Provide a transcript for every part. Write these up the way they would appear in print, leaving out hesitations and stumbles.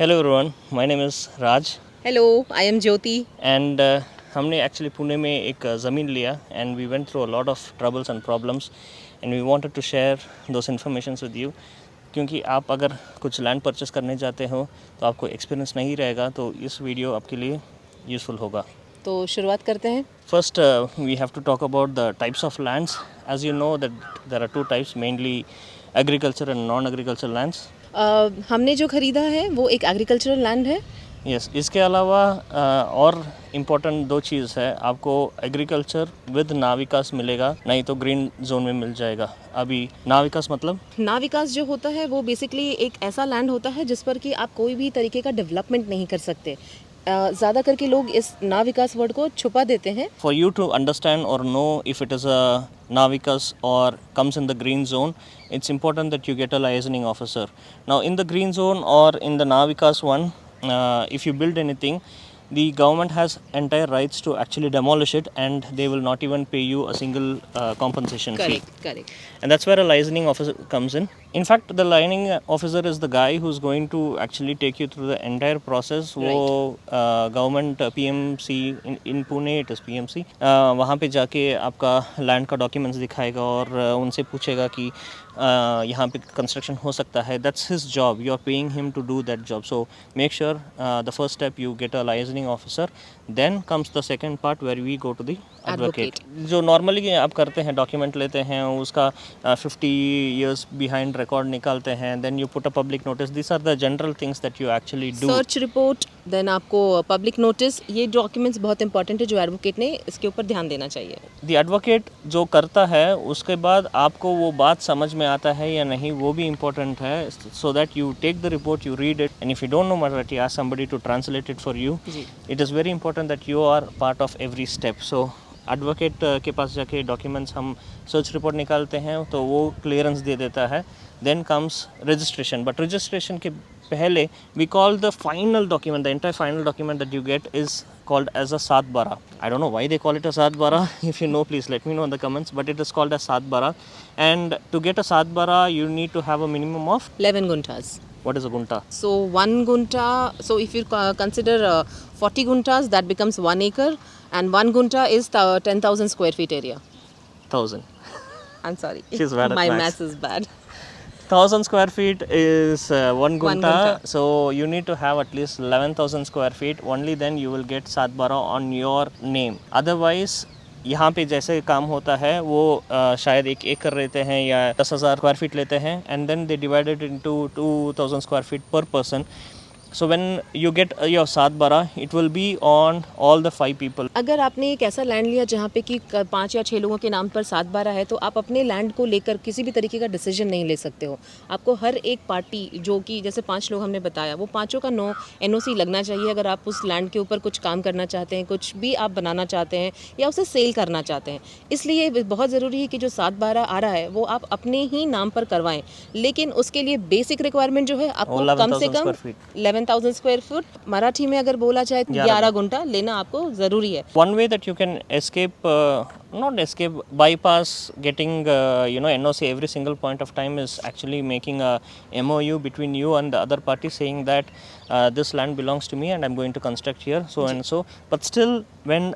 Hello everyone, my name is Raj hello, I am Jyoti. and हमने actually Pune में एक ज़मीन लिया and we went through a lot of troubles and problems and we wanted to share those informations with you क्योंकि आप अगर कुछ land purchase करने जाते हो तो आपको एक्सपीरियंस नहीं रहेगा, तो इस वीडियो आपके लिए यूज़फुल होगा। तो शुरुआत करते हैं। First, we have to talk about the types of lands. As you know that there are two types, mainly agriculture and non-agriculture lands. हमने जो खरीदा है वो एक एग्रीकल्चरल लैंड है। यस इसके अलावा और इम्पोर्टेंट दो चीज़ है, आपको एग्रीकल्चर विद नाविकास मिलेगा, नहीं तो ग्रीन जोन में मिल जाएगा। अभी नाविकास मतलब नाविकास जो होता है वो बेसिकली एक ऐसा लैंड होता है जिस पर कि आप कोई भी तरीके का डेवलपमेंट नहीं कर सकते। ज़्यादा करके लोग इस नाविकास वर्ड को छुपा देते हैं। for you to understand or know if it is a navikas or comes in the green zone, it's important that you get a licensing officer. Now in the green zone or in the navikas one, if you build anything, the government has entire rights to actually demolish it and they will not even pay you a single compensation fee. Correct. And that's where a licensing officer comes in. In fact, the licensing officer is the guy who's going to actually take you through the entire process. Right. वो government PMC in Pune, it is PMC, वहाँ पे जाके आपका land का documents दिखाएगा और उनसे पूछेगा कि यहाँ पे कंस्ट्रक्शन हो सकता है। That's his job, you are paying him to do that job. So make sure the first step you get a licensing officer, then comes the second part where we go to the advocate. जो normally आप करते हैं, document लेते हैं, उसका 50 years behind record निकालते हैं, then you put a public notice. This are the general things that you actually do. Search report, then आपको पब्लिक नोटिस, ये डॉक्यूमेंट्स बहुत इंपॉर्टेंट है जो एडवोकेट ने इसके ऊपर ध्यान देना चाहिए। द एडवोकेट जो करता है उसके बाद आपको वो बात समझ में आता है या नहीं वो भी इम्पोर्टेंट है, so that you take the report, you read it, and if you don't know Marathi, ask somebody to translate it for you. It is very important that you are part of every step. So advocate के पास जाके documents हम search report निकालते हैं तो वो clearance दे देता है। Then comes registration, but registration के पहले we call the final document, the entire final document that you get is called as a सात बारह. I don't know why they call it a सात बारह. If you know, please let me know in the comments, but it is called as सात बारह. And to get a सात बारह you need to have a minimum of 11 guntas. what is a gunta? So 1 gunta, so if you consider 40 guntas, that becomes 1 acre, and 1 gunta is 10,000 square feet area. 1000. I'm sorry. She's bad at My maths. maths is bad. 1000 square feet is one gunta. gunta. So you need to have at least 11,000 square feet. Only then you will get सात बारह on your name. Otherwise यहाँ पे जैसे काम होता है वो शायद एक एकड़ लेते हैं या 10,000 स्क्वायर फीट लेते हैं, and then they divided into 2,000 square feet per person. So when you get your सात बारह, it will be on all the 5 people. अगर आपने एक ऐसा लैंड लिया जहाँ पे कि 5 या 6 लोगों के नाम पर 7-12 है, तो आप अपने लैंड को लेकर किसी भी तरीके का डिसीजन नहीं ले सकते हो। आपको हर एक पार्टी, जो कि जैसे 5 लोग हमने बताया, वो पाँचों का NOC लगना चाहिए अगर आप उस लैंड के ऊपर कुछ काम करना चाहते हैं, कुछ भी आप बनाना चाहते हैं या उसे सेल करना चाहते हैं। इसलिए बहुत ज़रूरी है कि जो 7-12 आ रहा है वो आप अपने ही नाम पर करवाएं, लेकिन उसके लिए बेसिक रिक्वायरमेंट जो है आपको कम से कम 11,000 स्क्वायर फुट, मराठी में अगर बोला जाए 11 गुंटा लेना आपको जरूरी है। One way that you can escape, not escape, bypass getting NOC every single point of time is actually making a MOU between you and the other party saying that this land belongs to me and I'm going to construct here, so and so. But still, when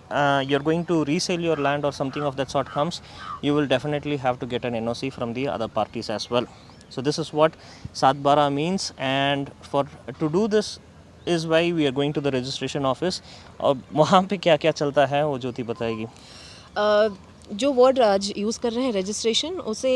you're going to resell your land or something of that sort comes, you will definitely have to get an NOC from the other parties as well. So this is what सात बारह means, and to do this is why we are going to the registration office. और वहाँ पे क्या क्या चलता है वो ज्योति बताएगी। जो वर्ड आज यूज़ कर रहे हैं रजिस्ट्रेशन, उसे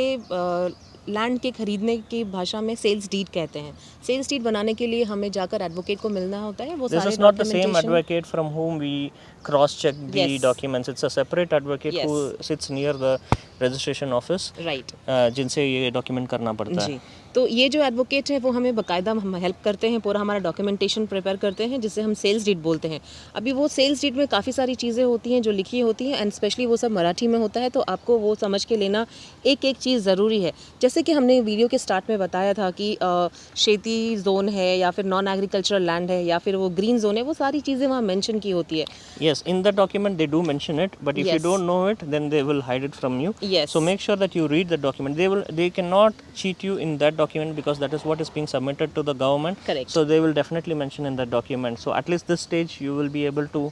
लैंड के खरीदने की भाषा में सेल्स डीड कहते हैं। सेल्स डीड बनाने के लिए हमें जाकर एडवोकेट को मिलना होता है। वो This is not the same advocate from whom we cross check the documents. It's a separate advocate who sits near the registration office. Right. जिनसे ये डॉक्यूमेंट करना पड़ता है। तो ये जो एडवोकेट है वो हमें बाकायदा हेल्प करते हैं, पूरा हमारा डॉक्यूमेंटेशन प्रिपेयर करते हैं, जिसे हम सेल्स डीड बोलते हैं। अभी वो सेल्स डीड में काफ़ी सारी चीज़ें होती हैं जो लिखी होती हैं, एंड स्पेशली वो सब मराठी में होता है, तो आपको वो समझ के लेना एक एक चीज़ ज़रूरी है। जैसे कि हमने वीडियो के स्टार्ट में बताया था कि खेती जोन है या फिर नॉन एग्रीकल्चरल लैंड है या फिर वो ग्रीन जोन है, वो सारी चीज़ें वहाँ मेंशन की होती है। Yes, in the document they do mention it, but if you don't know it, then they will hide it from you. Yes. So make sure that you read the document. They cannot cheat you in that document because that is what is being submitted to the government. Correct. So they will definitely mention in that document. So at least this stage you will be able to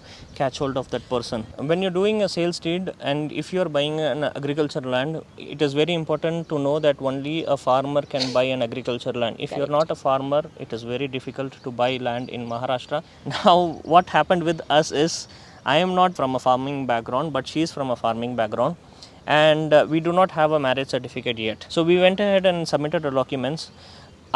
catch hold of that person. When you're doing a sales deed and if you're buying an agriculture land, it is very important to know that only a farmer can buy an agriculture land. If you're not a farmer, it is very difficult to buy land in Maharashtra. Now what happened with us is, I am not from a farming background, but she is from a farming background, and we do not have a marriage certificate yet. So we went ahead and submitted the documents.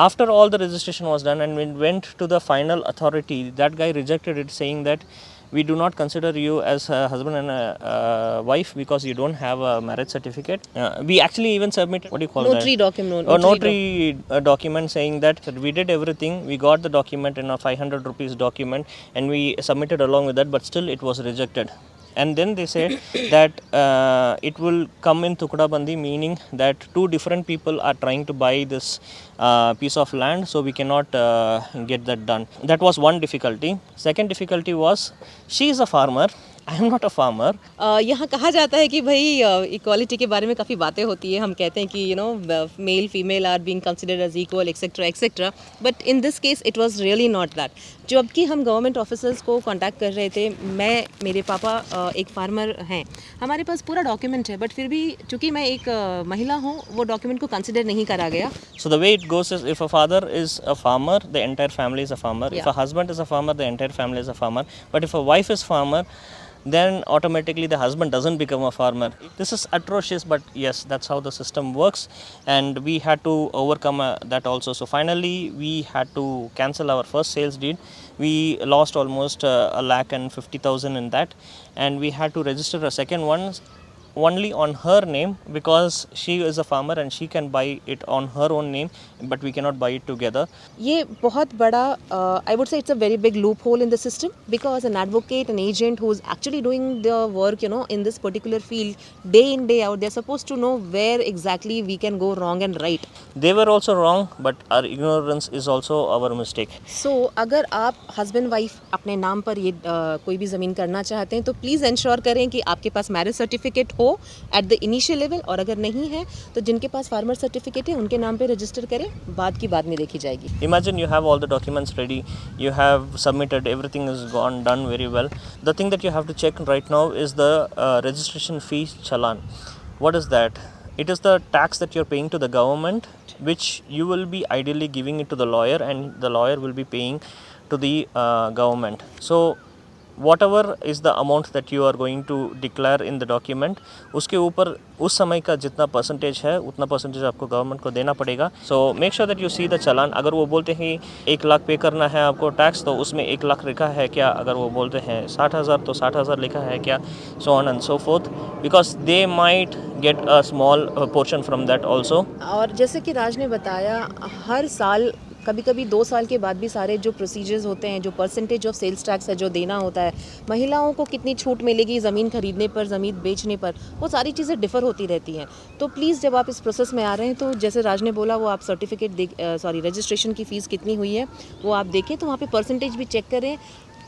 After all the registration was done and we went to the final authority, that guy rejected it, saying that we do not consider you as a husband and a wife because you don't have a marriage certificate. We actually even submitted, what do you call Notary that? document. Notary document saying that we did everything, we got the document in a 500 rupees document and we submitted along with that, but still it was rejected. And then they said that it will come in Tukdabandi, meaning that two different people are trying to buy this piece of land, so we cannot get that done. That was one difficulty. Second difficulty was, she is a farmer, I am not a farmer. यहाँ कहा जाता है कि भाई equality के बारे में काफ़ी बातें होती है, हम कहते हैं कि male female are being considered as equal etcetera etcetera, but in this case it was really not that. जबकि हम गवर्नमेंट ऑफिसर्स को कांटेक्ट कर रहे थे, मेरे पापा एक फार्मर हैं, हमारे पास पूरा डॉक्यूमेंट है, बट फिर भी चूँकि मैं एक महिला हूँ, वो डॉक्यूमेंट को कंसिडर नहीं करा गया. So the way it goes is, if a father is a farmer, the entire family is a farmer. If a husband is a farmer, the entire family is a farmer. But if a wife is farmer, then automatically the husband doesn't become a farmer. This is atrocious, but yes, that's how the system works, and we had to overcome that also. So finally we had to cancel our first sales deed. We lost almost 1,50,000 in that, and we had to register a second one only on her name because she is a farmer and she can buy it on her own name, but we cannot buy it together. ये बहुत बड़ा I would say it's a very big loophole in the system, because an advocate, an agent who is actually doing the work in this particular field day in day out, they're supposed to know where exactly we can go wrong and right. They were also wrong, but our ignorance is also our mistake. So अगर आप husband wife अपने नाम पर ये कोई भी ज़मीन करना चाहते हैं, तो प्लीज़ इंश्योर करें कि आपके पास मैरिज सर्टिफिकेट हो एट द इनिशियल लेवल, और अगर नहीं है तो जिनके पास फार्मर सर्टिफिकेट है उनके नाम पे रजिस्टर करें, बाद की बाद में देखी जाएगी. Imagine you have all the documents ready, you have submitted, everything is done very well. The thing that you have to check right now is the registration fee challan. What is that? It is the tax that you're paying to the government, which you will be ideally giving it to the lawyer, and the lawyer will be paying to the government. So whatever is the amount that you are going to declare in the document, उसके ऊपर उस समय का जितना percentage है उतना percentage आपको government को देना पड़ेगा. So make sure that you see the challan. अगर वो बोलते हैं 1 लाख पे करना है आपको टैक्स, तो उसमें 1 लाख लिखा है क्या? अगर वो बोलते हैं 60,000 तो 60,000 लिखा है क्या? So on and so fourth, because they might get a small portion from that also. और जैसे कि राज ने बताया, हर साल कभी कभी 2 साल के बाद भी सारे जो प्रोसीजर्स होते हैं, जो परसेंटेज ऑफ सेल्स टैक्स है जो देना होता है, महिलाओं को कितनी छूट मिलेगी ज़मीन खरीदने पर, ज़मीन बेचने पर, वो सारी चीज़ें डिफ़र होती रहती हैं. तो प्लीज़ जब आप इस प्रोसेस में आ रहे हैं, तो जैसे राज ने बोला, वो आप सर्टिफिकेट रजिस्ट्रेशन की फ़ीस कितनी हुई है वो आप देखें, तो वहाँ पे परसेंटेज भी चेक करें.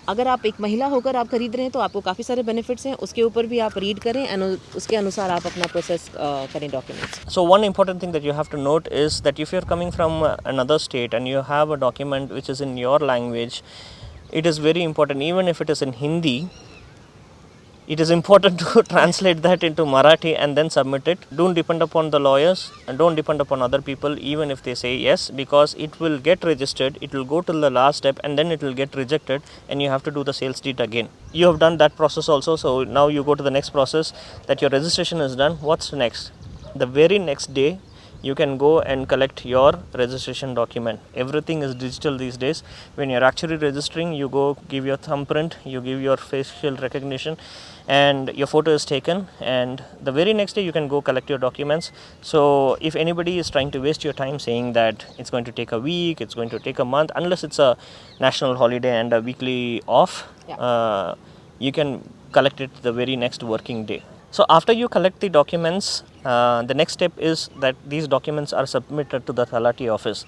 अगर आप एक महिला होकर आप खरीद रहे हैं तो आपको काफ़ी सारे बेनिफिट्स हैं, उसके ऊपर भी आप रीड करें एंड उसके अनुसार आप अपना प्रोसेस करें documents. So one important thing that you have to note is that if you're coming from another state and you have a document which is in your language, it is very important, even if it is in Hindi, it is important to translate that into Marathi and then submit it. Don't depend upon the lawyers and don't depend upon other people, even if they say yes, because it will get registered, it will go till the last step and then it will get rejected and you have to do the sales deed again. You have done that process also, so now you go to the next process, that your registration is done. What's next? The very next day you can go and collect your registration document. Everything is digital these days. When you're actually registering, you go give your thumbprint, you give your facial recognition, and your photo is taken, and the very next day you can go collect your documents. So if anybody is trying to waste your time saying that it's going to take a week, it's going to take a month, unless it's a national holiday and a weekly off, you can collect it the very next working day. So after you collect the documents, the next step is that these documents are submitted to the THALATI office.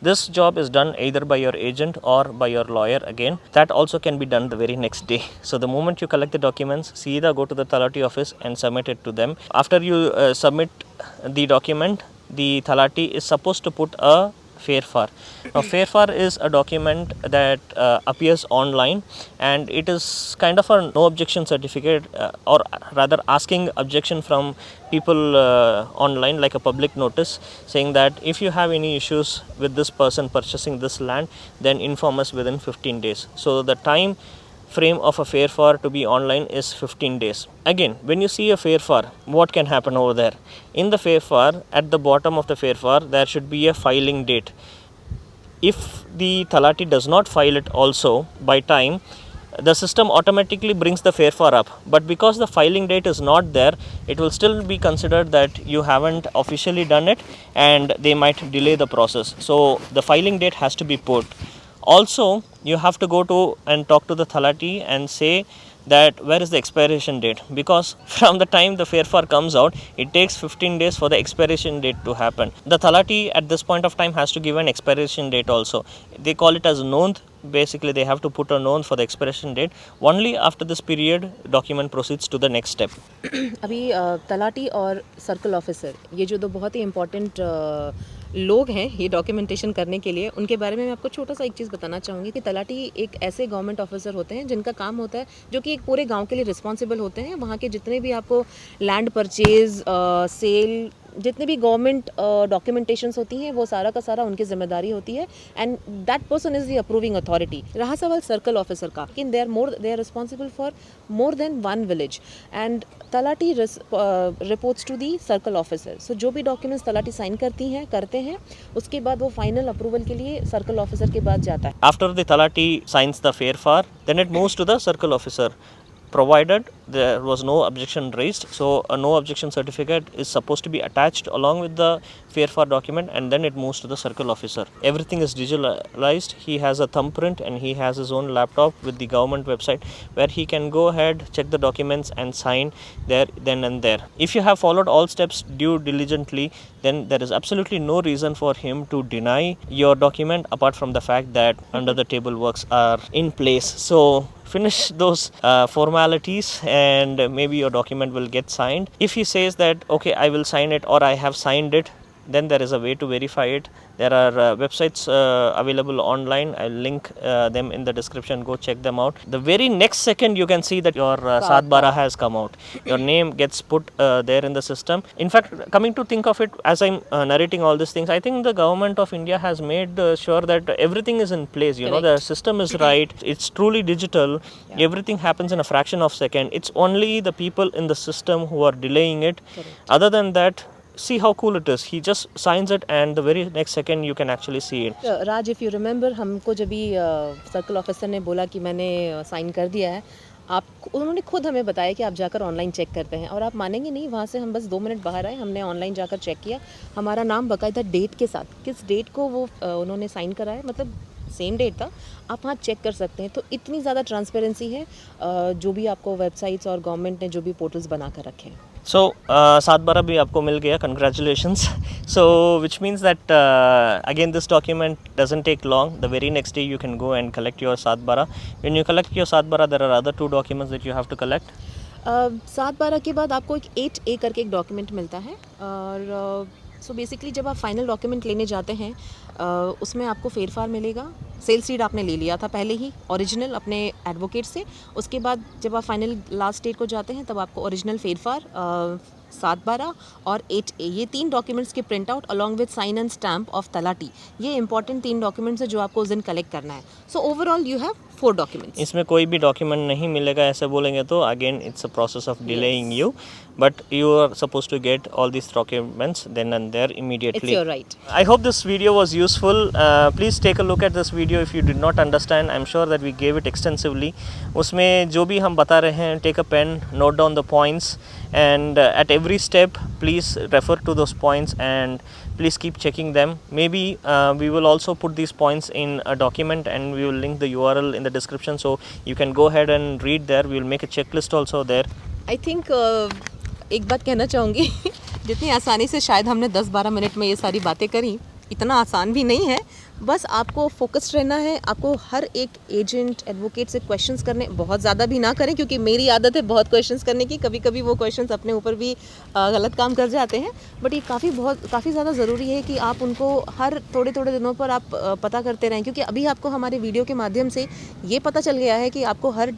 This job is done either by your agent or by your lawyer again. That also can be done the very next day. So the moment you collect the documents, Seedha go to the THALATI office and submit it to them. After you submit the document, the Thalati is supposed to put a PHERPHAR. Now, PHERPHAR is a document that appears online, and it is kind of a no objection certificate, or rather asking objection from people online, like a public notice saying that if you have any issues with this person purchasing this land, then inform us within 15 days. So the time frame of a PHERPHAR to be online is 15 days. Again, when you see a PHERPHAR, what can happen over there? In the PHERPHAR, at the bottom of the PHERPHAR, there should be a filing date. If the Thalati does not file it also by time, the system automatically brings the PHERPHAR up. But because the filing date is not there, it will still be considered that you haven't officially done it, and they might delay the process. So the filing date has to be put. Also, you have to go to and talk to the Thalati and say that where is the expiration date, because from the time the PHERPHAR comes out, it takes 15 days for the expiration date to happen. The Thalati at this point of time has to give an expiration date also. They call it as nond. Basically, they have to put a nond for the expiration date. Only after this period, document proceeds to the next step. अभी तलाटी और circle officer, ये जो दो बहुत ही important लोग हैं ये documentation करने के लिए, उनके बारे में मैं आपको छोटा सा एक चीज़ बताना चाहूँगी कि तलाटी एक ऐसे गवर्नमेंट ऑफिसर होते हैं जिनका काम होता है, जो कि एक पूरे गांव के लिए रिस्पॉन्सिबल होते हैं। वहाँ के जितने भी आपको लैंड परचेज, सेल, जितने भी गवर्नमेंट डॉक्यूमेंटेशंस होती हैं, वो सारा का सारा उनकी जिम्मेदारी होती है, and that person is the approving authority. रहा सवाल सर्कल ऑफिसर का, लेकिन they are responsible for more than one village, and talati reports to the circle officer. So जो भी डॉक्यूमेंट्स तलाटी साइन करते हैं, उसके बाद वो फाइनल अप्रूवल के लिए सर्कल ऑफिसर के बाद जाता है। After the Thalati signs the PHERPHAR, then it moves to the circle officer, provided there was no objection raised. So a no objection certificate is supposed to be attached along with the PHERPHAR document, and then it moves to the circle officer. Everything is digitalized. He has a thumbprint and he has his own laptop with the government website where he can go ahead, check the documents and sign there, then and there. If you have followed all steps due diligently, then there is absolutely no reason for him to deny your document, apart from the fact that under the table works are in place. So finish those formalities and maybe your document will get signed. If he says that okay, I will sign it or I have signed it, then there is a way to verify it. There are websites available online. I'll link them in the description. Go check them out. The very next second you can see that your Sadbara has come out. Your name gets put there in the system. In fact, coming to think of it, as I'm narrating all these things, I think the government of India has made sure that everything is in place. You know, the system is right. It's truly digital. Yeah. Everything happens in a fraction of a second. It's only the people in the system who are delaying it. Correct. Other than that, see how cool it is. He just signs it and the very next second you can actually see it. Raj, if you remember, हमको जब भी circle officer ने बोला कि मैंने sign कर दिया है, उन्होंने खुद हमें बताया कि आप जाकर ऑनलाइन चेक करते हैं, और आप मानेंगे नहीं, वहाँ से हम बस 2 मिनट बाहर आए, हमने ऑनलाइन जाकर चेक किया, हमारा नाम बाकायदा डेट के साथ, किस डेट को वो उन्होंने साइन कराया, मतलब सेम डेट था, आप वहाँ चेक कर सकते हैं। तो इतनी ज़्यादा ट्रांसपेरेंसी है जो भी आपको वेबसाइट्स और गवर्नमेंट ने जो भी पोर्टल्स बना कर रखे हैं। So, Sadbara bhi aapko mil gaya, congratulations. So, which means that again this document doesn't take long. The very next day you can go and collect your Sadbara. When you collect your Sadbara, there are other 2 documents that you have to collect. 7/12 के बाद आपको एक 8A करके एक document मिलता है, और so basically जब आप फाइनल डॉक्यूमेंट लेने जाते हैं, उसमें आपको PHERPHAR मिलेगा। सेल सीड आपने ले लिया था पहले ही ओरिजिनल अपने एडवोकेट से, उसके बाद जब आप फाइनल लास्ट डेट को जाते हैं तब आपको ओरिजिनल PHERPHAR, 7/12 और 8A, ये 3 डॉक्यूमेंट्स के print out along with sign and stamp of तलाटी, ये इंपॉर्टेंट 3 डॉक्यूमेंट्स है जो आपको उस दिन कलेक्ट करना है। So overall you have 4 documents. इसमें कोई भी डॉक्यूमेंट नहीं मिलेगा ऐसे बोलेंगे तो again it's a process of delaying you, but you are supposed to get all these documents then and there immediately. It's your right. I hope this video was useful. Please take a look at this video if you did not understand. I'm sure that we gave it extensively. उसमें जो भी हम बता रहे हैं, take a pen, note down the points, and at every step please refer to those points and please keep checking them. Maybe we will also put these points in a document and we will link the URL in the description, so you can go ahead and read there. We will make a checklist also there. I think एक बात कहना चाहूँगी जितनी आसानी से शायद हमने 10-12 minute में ये सारी बातें करी, इतना आसान भी नहीं है, बस आपको फोकस्ड रहना है, आपको हर एक एजेंट एडवोकेट से क्वेश्चंस करने, बहुत ज़्यादा भी ना करें क्योंकि मेरी आदत है बहुत क्वेश्चंस करने की, कभी कभी वो क्वेश्चंस अपने ऊपर भी गलत काम कर जाते हैं, बट ये काफ़ी ज़्यादा ज़रूरी है कि आप उनको हर थोड़े थोड़े दिनों पर आप पता करते रहें, क्योंकि अभी आपको हमारे वीडियो के माध्यम से ये पता चल गया है कि आपको हर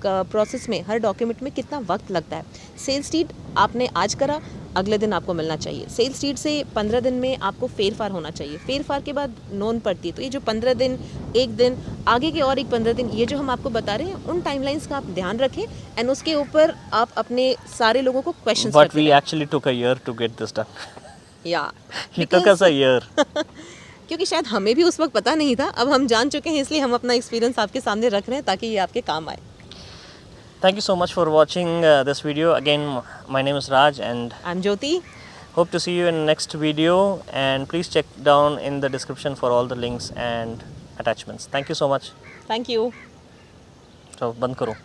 प्रोसेस में, हर डॉक्यूमेंट में कितना वक्त लगता है। सेल्स डीड आपने आज करा, अगले दिन आपको मिलना चाहिए। सेल्स डीड से 15 दिन में आपको फेरफार होना चाहिए, फेरफार के बाद नोन पड़ती है। तो ये जो 15 दिन, एक दिन, आगे के और एक 15 दिन, ये जो हम आपको बता रहे हैं, उन टाइमलाइंस का आप ध्यान रखें एंड उसके ऊपर आप अपने सारे लोगों को question But we actually took a year to get this done. या It took us a year. क्योंकि शायद हमें भी उस वक्त पता नहीं था, अब हम जान चुके हैं, इसलिए हम अपना एक्सपीरियंस आपके सामने रख रहे हैं ताकि ये आपके काम आए। Thank you so much for watching this video. Again, my name is Raj and I am Jyoti. hope to see you in next video, and please check down in the description for all the links and attachments. Thank you so much. Thank you. So, बंद करो.